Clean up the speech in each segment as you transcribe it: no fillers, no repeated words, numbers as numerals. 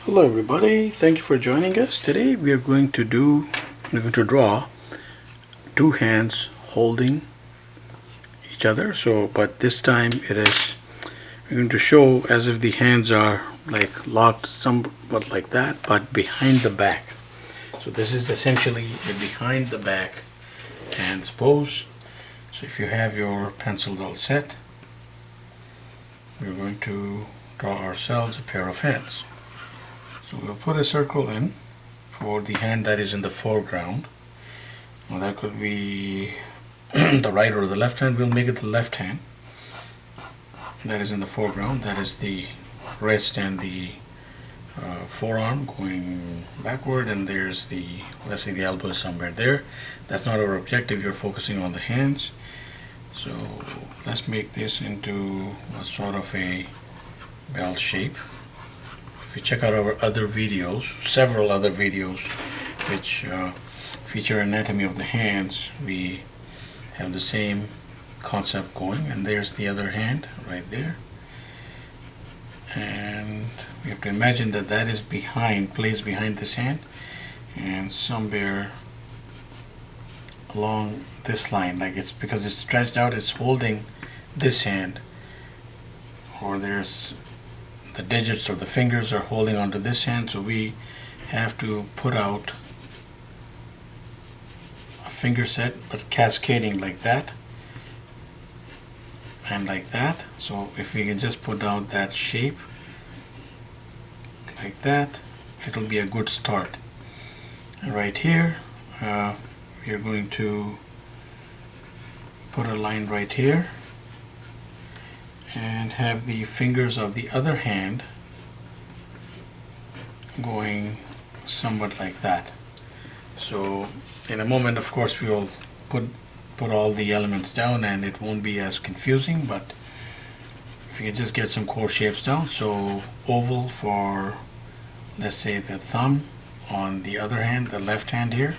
Hello everybody, thank you for joining us. Today we're going to draw two hands holding each other. But this time we're going to show as if the hands are like locked somewhat like that, but behind the back. So this is essentially a behind the back hands pose. So if you have your pencils all set, we're going to draw ourselves a pair of hands. So we'll put a circle in for the hand that is in the foreground. Well, that could be the right or the left hand. We'll make it the left hand. That is in the foreground. That is the wrist and the forearm going backward, and there's let's say the elbow is somewhere there. That's not our objective. You're focusing on the hands. So let's make this into a sort of a bell shape. If you check out our other videos, several other videos which feature anatomy of the hands, we have the same concept going. And there's the other hand right there, and we have to imagine that that is placed behind this hand, and somewhere along this line, like it's because it's stretched out, it's holding this hand, or there's the digits or the fingers are holding onto this hand. So we have to put out a finger set, but cascading like that and like that. So if we can just put out that shape like that, it'll be a good start. And right here we're going to put a line right here and have the fingers of the other hand going somewhat like that. So in a moment, of course, we will put all the elements down and it won't be as confusing, but if you can just get some core shapes down. So oval for, let's say, the thumb on the other hand, the left hand here,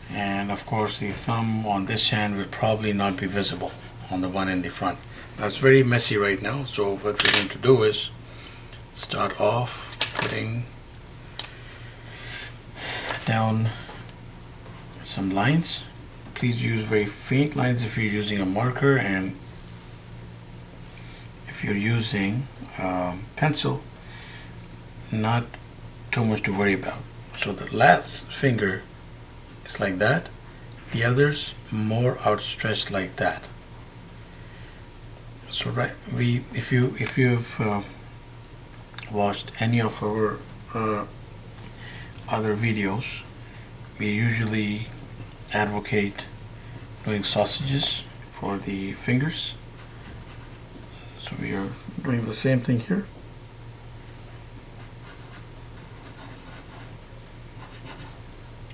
and of course the thumb on this hand will probably not be visible on the one in the front. That's very messy right now, so what we're going to do is start off putting down some lines. Please use very faint lines if you're using a marker, and if you're using pencil, not too much to worry about. So the last finger is like that, the others more outstretched like that. So if you've watched any of our other videos, we usually advocate doing sausages for the fingers. So we are doing the same thing here.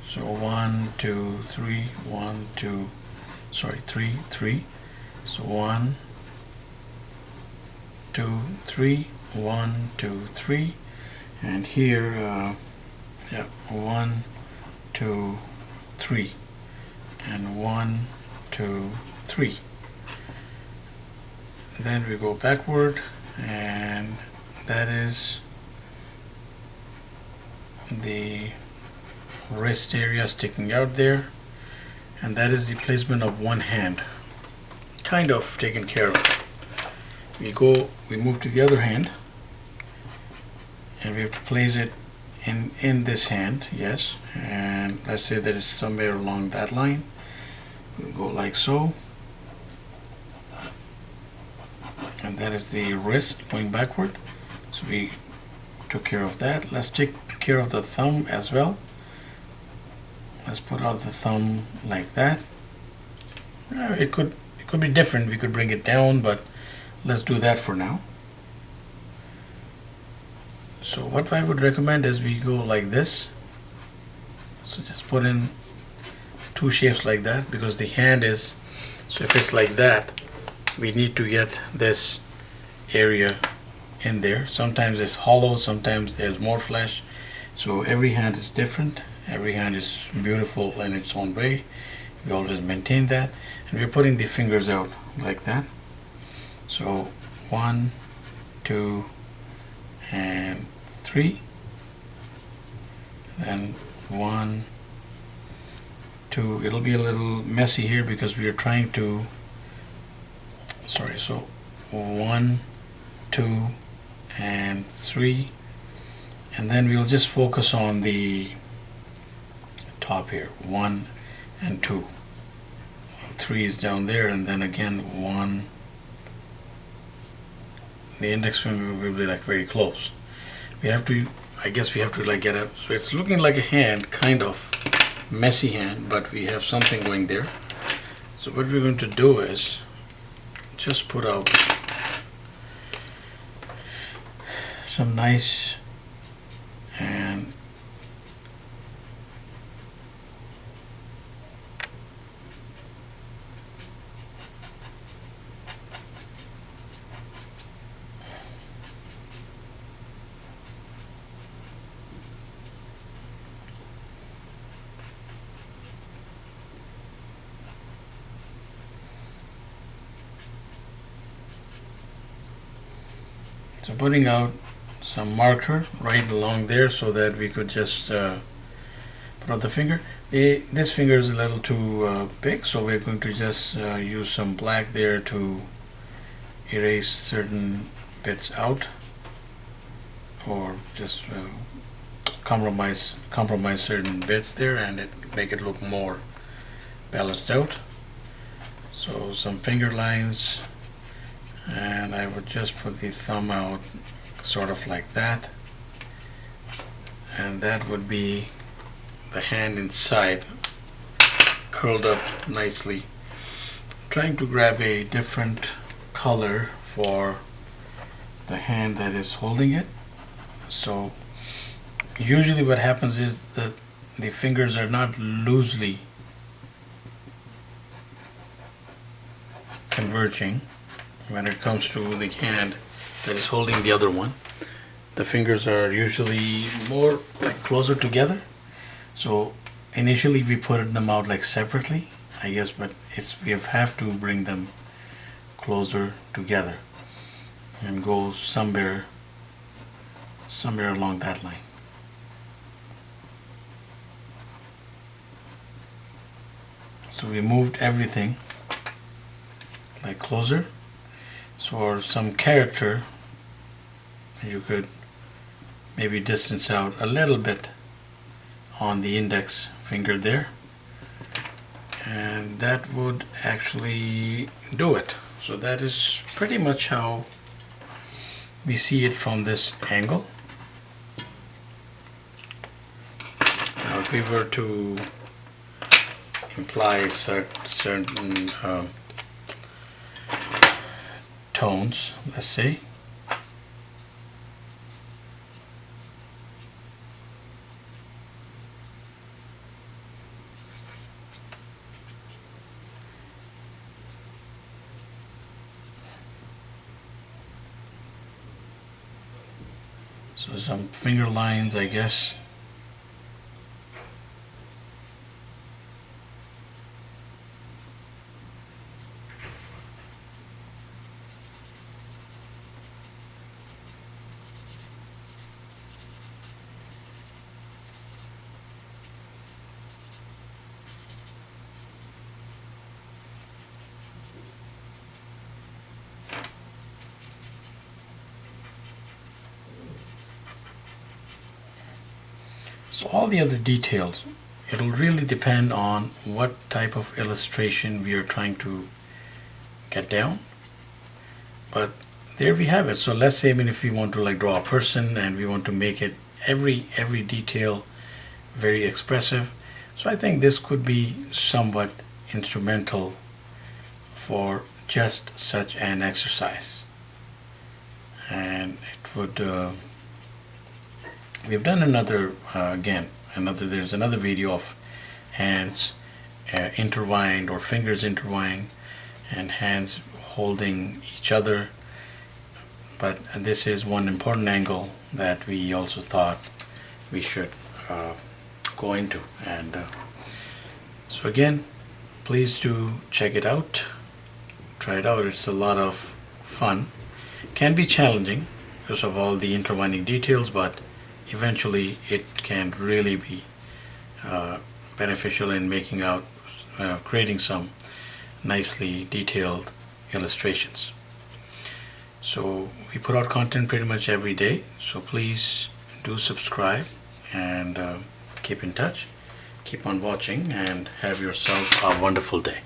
So 1, 2, 3, 1, 2, sorry, 3, 3. So 1, 2, 3, 1, 2, 3, and here, yeah, 1, 2, 3, and 1, 2, 3. Then we go backward, and that is the wrist area sticking out there, and that is the placement of one hand, kind of taken care of. We move to the other hand, and we have to place it in this hand, yes, and let's say that it's somewhere along that line. We'll go like so, and that is the wrist going backward. So we took care of that. Let's take care of the thumb as well. Let's put out the thumb like that. It could be different. We could bring it down, but let's do that for now. So what I would recommend is we go like this. So just put in two shapes like that, because the hand is, so if it's like that, we need to get this area in there. Sometimes it's hollow, sometimes there's more flesh. So every hand is different. Every hand is beautiful in its own way. We always maintain that. And we're putting the fingers out like that. So 1, 2, and 3. 3, then 1, 2. It'll be a little messy here because we are trying to, sorry, so 1, 2, and 3, and then we'll just focus on the top here, 1 and 2. 3 is down there, and then again 1. The index finger will be like very close. We have to, I guess we have to like get it, so it's looking like a hand, kind of messy hand, but we have something going there. So what we're going to do is just put out some nice and so putting out some marker right along there so that we could just put out the finger. This finger is a little too big, so we're going to just use some black there to erase certain bits out, or just compromise certain bits there and make it look more balanced out. So some finger lines, and I would just put the thumb out sort of like that, and that would be the hand inside, curled up nicely. Trying to grab a different color for the hand that is holding it. So usually what happens is that the fingers are not loosely converging when it comes to the hand that is holding the other one. The fingers are usually more like closer together. So initially we put them out like separately, I guess, but we have to bring them closer together and go somewhere along that line. So we moved everything like closer. So for some character, you could maybe distance out a little bit on the index finger there, and that would actually do it. So that is pretty much how we see it from this angle. Now if we were to imply certain tones, let's say, so some finger lines, I guess. So all the other details, it'll really depend on what type of illustration we are trying to get down. But there we have it. So let's say, if we want to like draw a person and we want to make it every detail very expressive. So I think this could be somewhat instrumental for just such an exercise. And it would we've done another there's another video of hands intertwined, or fingers intertwined, and hands holding each other, but this is one important angle that we also thought we should go into. And so again, please do check it out, try it out. It's a lot of fun. Can be challenging because of all the intertwining details, but eventually it can really be beneficial in creating some nicely detailed illustrations. So we put out content pretty much every day, so please do subscribe and keep in touch. Keep on watching and have yourself a wonderful day.